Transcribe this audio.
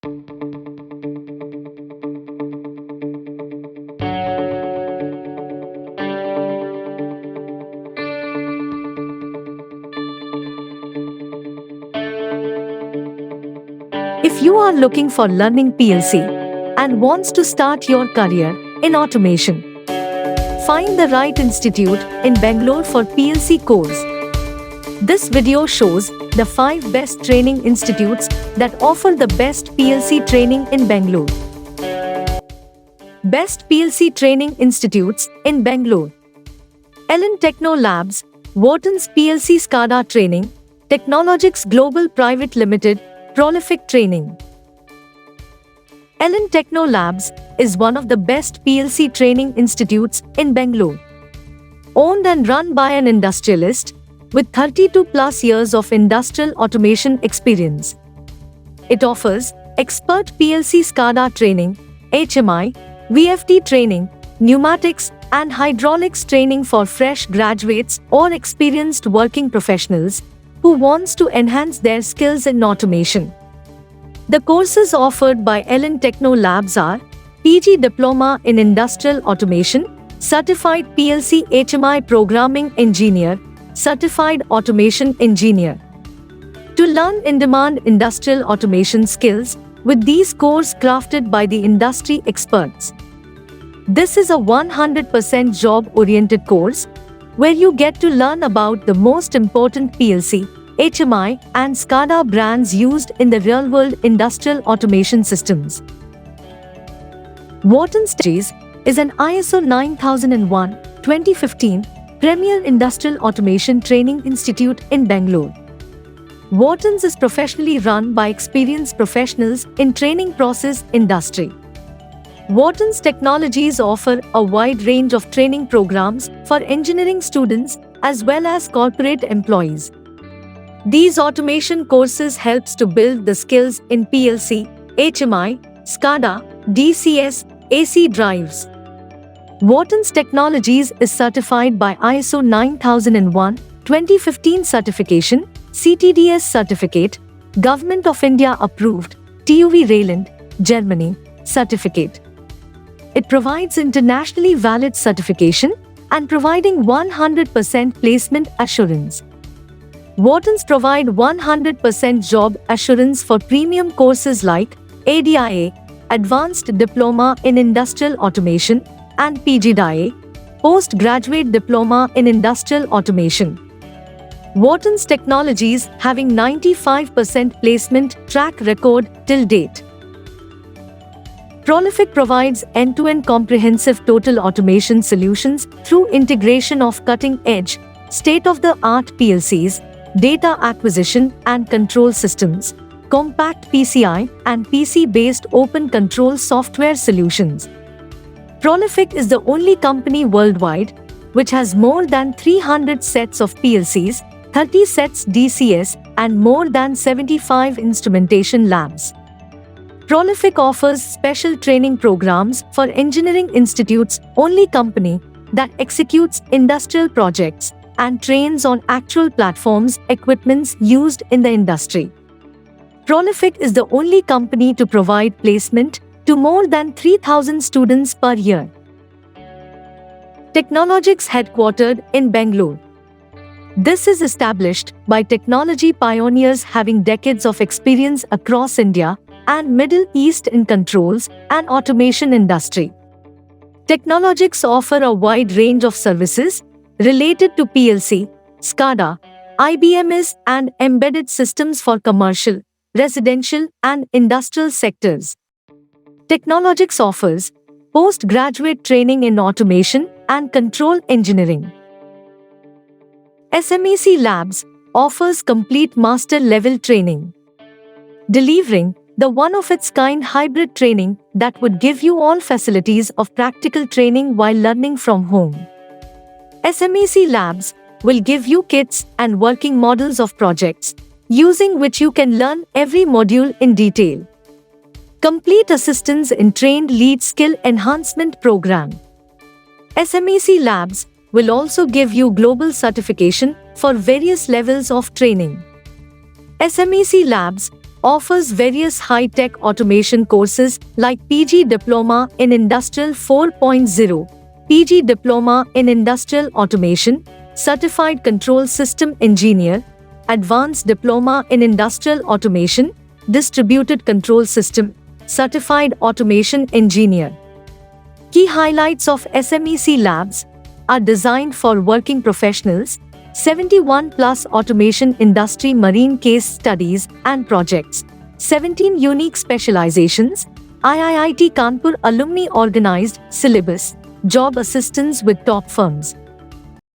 If you are looking for learning PLC and wants to start your career in automation, find the right institute in Bangalore for PLC course. This video shows the 5 best training institutes that offer the best PLC training in Bangalore. Best PLC training institutes in Bangalore. Ellen Techno Labs, Wharton's PLC SCADA Training, Technologics Global Private Limited, Prolific Training. Ellen Techno Labs is one of the best PLC training institutes in Bangalore. Owned and run by an industrialist with 32 plus years of industrial automation experience. It offers expert PLC SCADA training, HMI, VFD training, pneumatics and hydraulics training for fresh graduates or experienced working professionals who wants to enhance their skills in automation. The courses offered by Ellen Techno Labs are PG Diploma in Industrial Automation, Certified PLC HMI Programming Engineer, Certified Automation Engineer. To learn in-demand industrial automation skills with these courses crafted by the industry experts. This is a 100% job-oriented course where you get to learn about the most important PLC, HMI, and SCADA brands used in the real-world industrial automation systems. Wharton Strategies is an ISO 9001:2015 premier industrial automation training institute in Bangalore. Wharton's is professionally run by experienced professionals in training process industry. Wharton's Technologies offer a wide range of training programs for engineering students as well as corporate employees. These automation courses helps to build the skills in PLC, HMI, SCADA, DCS, AC drives. Wharton's Technologies is certified by ISO 9001:2015 certification, CTDS certificate, Government of India approved, TÜV Rheinland, Germany, certificate. It provides internationally valid certification and providing 100% placement assurance. Wharton's provide 100% job assurance for premium courses like ADIA, Advanced Diploma in Industrial Automation, and PGDIA, Postgraduate Diploma in Industrial Automation. Wharton's Technologies having 95% placement track record till date. Prolific provides end-to-end comprehensive total automation solutions through integration of cutting-edge, state-of-the-art PLCs, data acquisition and control systems, compact PCI and PC-based open control software solutions. Prolific is the only company worldwide which has more than 300 sets of PLCs, 30 sets DCS, and more than 75 instrumentation labs. Prolific offers special training programs for engineering institutes, only company that executes industrial projects and trains on actual platforms, equipments used in the industry. Prolific is the only company to provide placement to more than 3,000 students per year. Technologics headquartered in Bangalore. This is established by technology pioneers having decades of experience across India and Middle East in controls and automation industry. Technologics offer a wide range of services related to PLC, SCADA, IBMS and embedded systems for commercial, residential and industrial sectors. Technologics offers postgraduate training in automation and control engineering. SMEC Labs offers complete master-level training, delivering the one-of-its-kind hybrid training that would give you all facilities of practical training while learning from home. SMEC Labs will give you kits and working models of projects, using which you can learn every module in detail. Complete assistance in Trained Lead Skill Enhancement Program. SMEC Labs will also give you global certification for various levels of training. SMEC Labs offers various high-tech automation courses like PG Diploma in Industrial 4.0, PG Diploma in Industrial Automation, Certified Control System Engineer, Advanced Diploma in Industrial Automation, Distributed Control System, Certified Automation Engineer. Key highlights of SMEC labs are designed for working professionals, 71 plus automation industry marine case studies and projects, 17 unique specializations, IIT Kanpur alumni organized syllabus, job assistance with top firms.